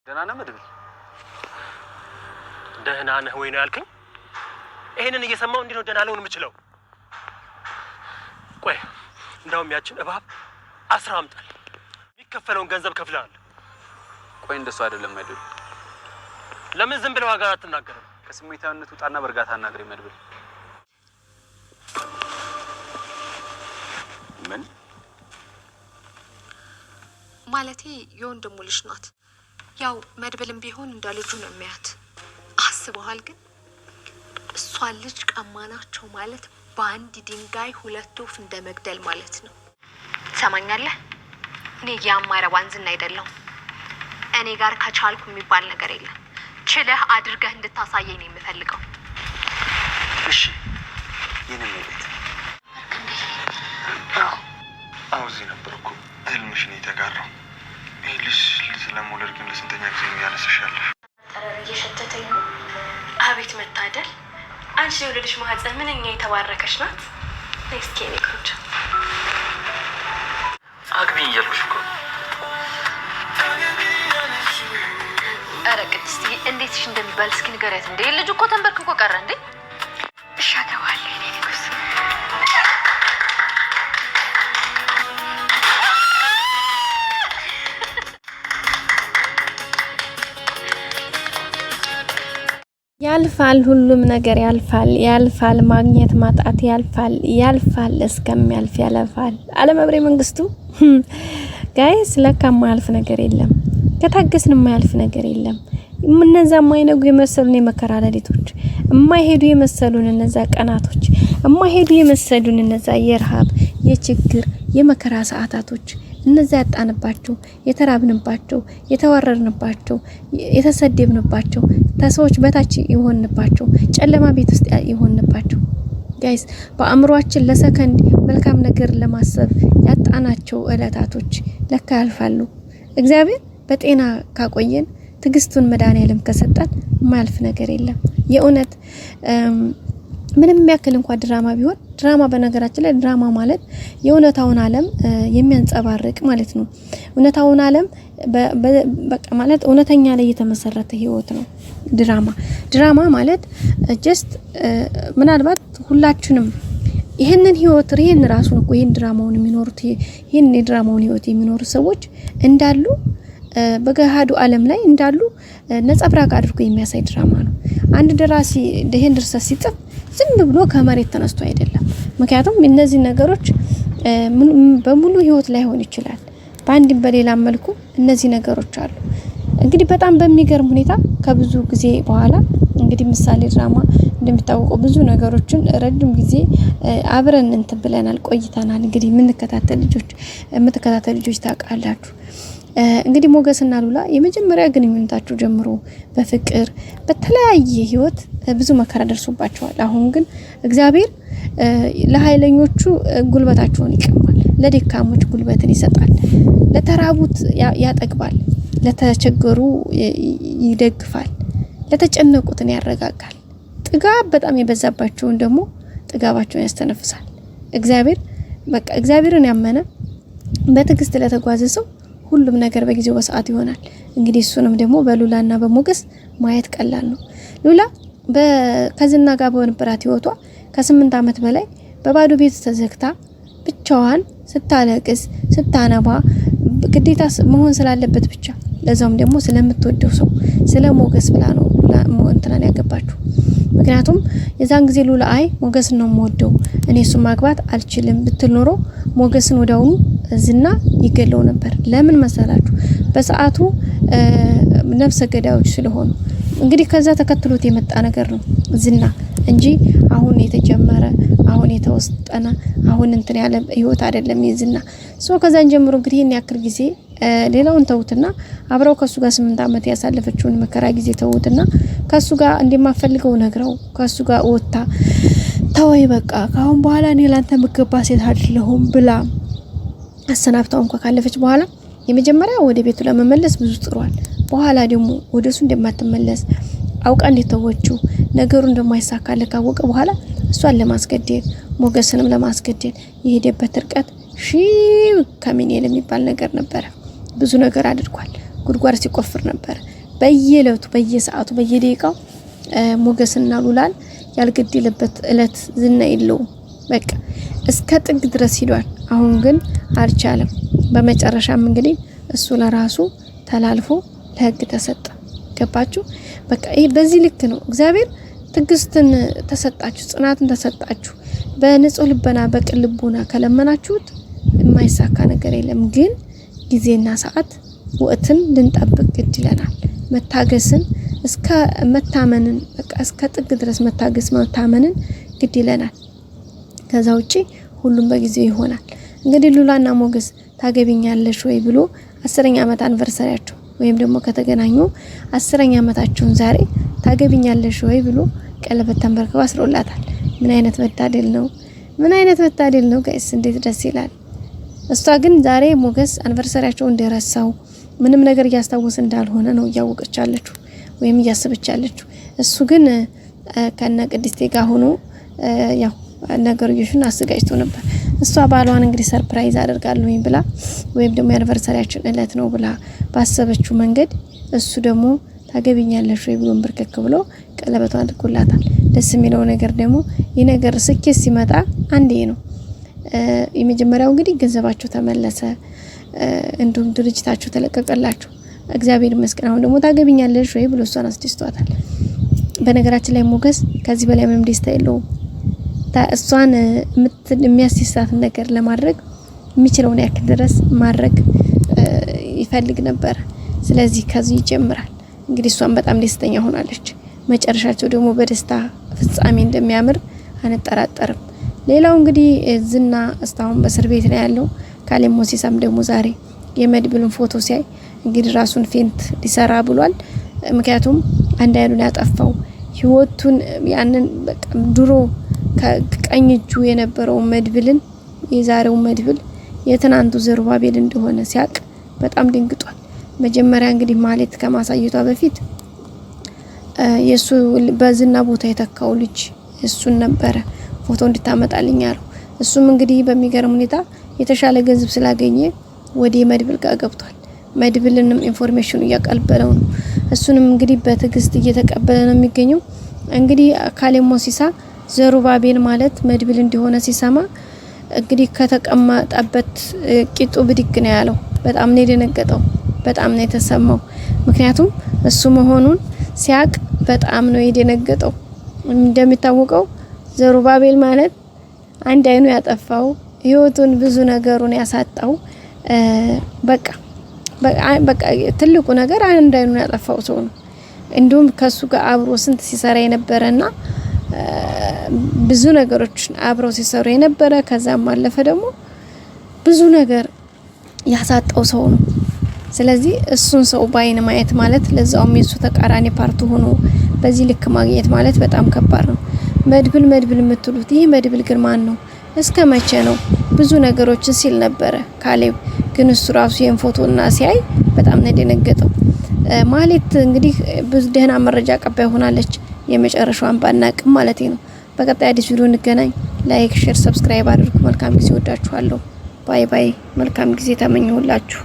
ደህና ነህ መድብል? ደህና ነህ ወይ ነው ያልከኝ? ይሄንን እየሰማው እንዴት ነው ደህና ልሆን የምችለው? ቆይ እንዳውም ያችን እባብ አስራ አምጣል። የሚከፈለውን ገንዘብ ከፍለሃል። ቆይ እንደሱ አይደለም መድብል። ለምን ዝም ብለህ ዋጋ አትናገርም? ከስሜታዊነት ውጣና በርጋታ አናግረኝ መድብል። ምን ማለቴ የወንድሙ ልጅ ናት። ያው መድብልም ቢሆን እንደ ልጁ ነው የሚያት። አስበዋል ግን እሷ ልጅ ቀማናቸው ማለት በአንድ ድንጋይ ሁለት ወፍ እንደመግደል ማለት ነው። ሰማኛለህ? እኔ ያማረባን ዝና አይደለም። እኔ ጋር ከቻልኩ የሚባል ነገር የለም። ችለህ አድርገህ እንድታሳየኝ ነው የምፈልገው። እሺ የኔ ቤት አውዚ ነበርኩ ህልምሽ ነው የተጋራው። ልጅ ስለሞለር ግን ለስንተኛ ጊዜ ነው ያነሳሻለሽ? ጠረን እየሸተተኝ ነው። አቤት መታደል! አንቺ የወለድሽ ማህፀን ምንኛ የተባረከች ናት። እስኪ እኔ ቆንጆ አግቢኝ እያልኩሽ እኮ። ኧረ ቅድስት እንዴት እሺ እንደሚባል እስኪ ንገሪያት። እንዴ ልጁ እኮ ተንበርክኮ ቀረ እንዴ። እሺ አገባለሁ እኔ ንጉስ። ያልፋል ሁሉም ነገር ያልፋል ማግኘት ማጣት ያልፋል እስከሚያልፍ ያልፋል አለመብሬ መንግስቱ ጋይስ ለካ ማያልፍ ነገር የለም ከታገስን ማያልፍ ነገር የለም እነዛ ማይነጉ የመሰሉን የመከራ ሌሊቶች የማይሄዱ የመሰሉን እነዛ ቀናቶች የማይሄዱ የመሰሉን እነዛ የረሃብ የችግር የመከራ ሰዓታቶች እነዛ ያጣንባቸው የተራብንባቸው የተወረርንባቸው የተሰደብንባቸው ተሰዎች በታች ይሆንባቸው ጨለማ ቤት ውስጥ ይሆንባቸው ጋይስ በአእምሮአችን ለሰከንድ መልካም ነገር ለማሰብ ያጣናቸው እለታቶች ለካ ያልፋሉ እግዚአብሔር በጤና ካቆየን ትግስቱን መድኃኒዓለም ከሰጠን ማያልፍ ነገር የለም የእውነት ምንም ያክል እንኳን ድራማ ቢሆን ድራማ በነገራችን ላይ ድራማ ማለት የእውነታውን ዓለም የሚያንጸባርቅ ማለት ነው እውነታውን ዓለም በቃ ማለት እውነተኛ ላይ የተመሰረተ ህይወት ነው ድራማ ማለት ጀስት ምናልባት ሁላችንም ይሄንን ህይወት ይሄን ራሱን እኮ ይሄን ድራማውን የሚኖሩት ይሄን የድራማውን ህይወት የሚኖሩ ሰዎች እንዳሉ በገሃዱ ዓለም ላይ እንዳሉ ነጸብራቅ አድርጎ የሚያሳይ ድራማ ነው አንድ ደራሲ ይሄን ድርሰት ሲጽፍ ዝም ብሎ ከመሬት ተነስቶ አይደለም ምክንያቱም እነዚህ ነገሮች በሙሉ ህይወት ላይ ሆን ይችላል በአንድ በሌላ መልኩ እነዚህ ነገሮች አሉ እንግዲህ በጣም በሚገርም ሁኔታ ከብዙ ጊዜ በኋላ እንግዲህ ምሳሌ ድራማ እንደሚታወቀው ብዙ ነገሮችን ረጅም ጊዜ አብረን እንትን ብለናል ቆይተናል እንግዲህ የምትከታተሉ ልጆች ታውቃላችሁ እንግዲህ ሞገስና ሉላ የመጀመሪያ ግንኙነታቸው ጀምሮ በፍቅር በተለያየ ህይወት ብዙ መከራ ደርሶባቸዋል አሁን ግን እግዚአብሔር ለኃይለኞቹ ጉልበታቸውን ይቀማል ለደካሞች ጉልበትን ይሰጣል ለተራቡት ያጠግባል ለተቸገሩ ይደግፋል ለተጨነቁትን ያረጋጋል ጥጋብ በጣም የበዛባቸውን ደግሞ ጥጋባቸውን ያስተነፍሳል እግዚአብሔር በቃ እግዚአብሔርን ያመነ በትግስት ለተጓዘ ሰው ሁሉም ነገር በጊዜው በሰዓት ይሆናል እንግዲህ እሱንም ደግሞ በሉላና በሞገስ ማየት ቀላል ነው ሉላ ከዝና ጋር በነበራት ህይወቷ ከ8 አመት በላይ በባዶ ቤት ተዘግታ ብቻዋን ስታለቅስ ስታነባ ግዴታ መሆን ስላለበት ብቻ ለዛውም ደግሞ ስለምትወደው ሰው ስለሞገስ ብላ ነው እንተናን ያገባችሁ ምክንያቱም የዛን ጊዜ ሉላ ሞገስን ነው የምወደው እኔ እሱን ማግባት አልችልም ብትል ኖሮ ሞገስን ወዳውኑ ዝና ይገለው ነበር ለምን መሰላችሁ በሰዓቱ ነፍሰ ገዳዮች ስለሆኑ እንግዲህ ከዛ ተከትሎት የመጣ ነገር ነው ዝና እንጂ አሁን የተጀመረ አሁን የተወሰጠና አሁን እንትን ያለ ህይወት አይደለም ይዝና ከዛን ጀምሮ እንግዲህ እኔ ያክል ጊዜ ሌላውን ተውትና አብረው ከሱ ጋር 8 አመት ያሳለፈችውን መከራ ጊዜ ተውትና ከሱ ጋር እንደማፈልገው ነግረው ከሱ ጋር ወጣ ተወይ በቃ ካሁን በኋላ እኔ ላንተ መገባ ሴት አይደለሁም ብላ አሰናብታው እንኳን ካለፈች በኋላ የመጀመሪያ ወደ ቤቱ ለመመለስ ብዙ ጥሯል በኋላ ደግሞ ወደሱ እንደማትመለስ አውቃ እንደተወችው ነገሩ እንደማይሳካለ ካወቀ በኋላ እሷን ለማስገደል ሞገስንም ለማስገደል የሄደበት ርቀት ሺህ ከሚኔል የሚባል ነገር ነበር ብዙ ነገር አድርጓል ጉድጓድ ሲቆፍር ነበር። በየለቱ በየሰዓቱ በየደቂቃው ሞገስና ሉላን ያልገደለበት እለት ዝና የለውም። በቃ እስከ ጥግ ድረስ ሂዷል። አሁን ግን አልቻለም። በመጨረሻም እንግዲህ እሱ ለራሱ ተላልፎ ለህግ ተሰጠ። ገባችሁ? በቃ ይሄ በዚህ ልክ ነው። እግዚአብሔር ትግስትን ተሰጣችሁ፣ ጽናትን ተሰጣችሁ። በንጹህ ልቦና በቅን ልቦና ከለመናችሁት የማይሳካ ነገር የለም። ግን ጊዜና ሰዓት ወቅትን ልንጠብቅ ግድ ይለናል። መታገስን እስከ መታመንን በቃ እስከ ጥግ ድረስ መታገስ መታመንን ግድ ይለናል። ከዛ ውጪ ሁሉም በጊዜው ይሆናል። እንግዲህ ሉላና ሞገስ ታገቢኛለሽ ወይ ብሎ 10ኛ ዓመት አንቨርሰሪያቸው ወይም ደግሞ ከተገናኙ 10ኛ ዓመታቸውን ዛሬ ታገቢኛለሽ ወይ ብሎ ቀለበት ተንበርክከው አስሮላታል። ምን አይነት መታደል ነው! ምን አይነት መታደል ነው ጋይስ! እንዴት ደስ ይላል። እሷ ግን ዛሬ ሞገስ አንቨርሰሪያቸው እንደረሳው ምንም ነገር እያስታወሰ እንዳልሆነ ነው እያወቀች ያለችው ወይም እያሰበች ያለችው። እሱ ግን ከነ ቅድስቴ ጋር ሆኖ ያው ነገርዮሽን አስጋጭቶ ነበር። እሷ ባሏን እንግዲህ ሰርፕራይዝ አደርጋለሁኝ ብላ ወይም ደግሞ የአንቨርሰሪያችን እለት ነው ብላ ባሰበችው መንገድ እሱ ደግሞ ታገቢኛለሽ ወይ ብሎ በርከክ ብሎ ቀለበቷን አድርጎላታል። ደስ የሚለው ነገር ደግሞ ይህ ነገር ስኬት ሲመጣ አንዴ ነው። የመጀመሪያው እንግዲህ ገንዘባቸው ተመለሰ፣ እንዲሁም ድርጅታቸው ተለቀቀላቸው። እግዚአብሔር ይመስገን። አሁን ደግሞ ታገቢኛለሽ ወይ ብሎ እሷን አስደስቷታል። በነገራችን ላይ ሞገስ ከዚህ በላይ ምንም ደስታ የለውም። እሷን የሚያስደስታትን ነገር ለማድረግ የሚችለውን ያክል ድረስ ማድረግ ይፈልግ ነበር። ስለዚህ ከዚህ ይጀምራል። እንግዲህ እሷን በጣም ደስተኛ ሆናለች። መጨረሻቸው ደግሞ በደስታ ፍጻሜ እንደሚያምር አንጠራጠርም። ሌላው እንግዲህ ዝና እስካሁን በእስር ቤት ነው ያለው። ካሌብ ሞሲሳም ደግሞ ዛሬ የመድብልን ፎቶ ሲያይ እንግዲህ ራሱን ፌንት ሊሰራ ብሏል። ምክንያቱም አንድ አይኑን ያጠፋው ህይወቱን ያንን በቃ ድሮ ከቀኝ እጁ የነበረው መድብልን የዛሬው መድብል የትናንቱ ዘሩባቤል እንደሆነ ሲያቅ በጣም ደንግጧል። መጀመሪያ እንግዲህ ማለት ከማሳየቷ በፊት የሱ በዝና ቦታ የተካው ልጅ እሱን ነበረ ፎቶ እንድታመጣልኝ ያለው። እሱም እንግዲህ በሚገርም ሁኔታ የተሻለ ገንዘብ ስላገኘ ወደ መድብል ጋር ገብቷል። መድብልንም ኢንፎርሜሽን እያቀበለው ነው። እሱንም እንግዲህ በትግስት እየተቀበለ ነው የሚገኘው። እንግዲህ ካሌብ ሞሲሳ ዘሩባቤል ማለት መድብል እንደሆነ ሲሰማ እንግዲህ ከተቀመጠበት ቂጡ ብድግ ነው ያለው። በጣም ነው የደነገጠው፣ በጣም ነው የተሰማው። ምክንያቱም እሱ መሆኑን ሲያቅ በጣም ነው የደነገጠው። እንደሚታወቀው ዘሩባቤል ማለት አንድ አይኑ ያጠፋው ህይወቱን ብዙ ነገሩን ያሳጣው በቃ ትልቁ ነገር አንድ አይኑን ያጠፋው ሰው ነው። እንዲሁም ከሱ ጋር አብሮ ስንት ሲሰራ የነበረና ብዙ ነገሮችን አብረው ሲሰሩ የነበረ ከዛም አለፈ ደግሞ ብዙ ነገር ያሳጣው ሰው ነው። ስለዚህ እሱን ሰው ባይን ማየት ማለት ለዛውም የሱ ተቃራኒ ፓርቱ ሆኖ በዚህ ልክ ማግኘት ማለት በጣም ከባድ ነው። መድብል የምትሉት ይህ መድብል ግን ማን ነው? እስከ መቼ ነው? ብዙ ነገሮችን ሲል ነበረ ካሌብ። ግን እሱ ራሱ የን ፎቶና ሲያይ በጣም ነው የደነገጠው። ማለት እንግዲህ ብዙ ደህና መረጃ አቀባይ ሆናለች። የመጨረሻዋን ባናቅም ማለት ነው። በቀጣይ አዲስ ቪዲዮ እንገናኝ። ላይክ፣ ሼር፣ ሰብስክራይብ አድርጉ። መልካም ጊዜ ወዳችኋለሁ። ባይ ባይ። መልካም ጊዜ ተመኘሁላችሁ።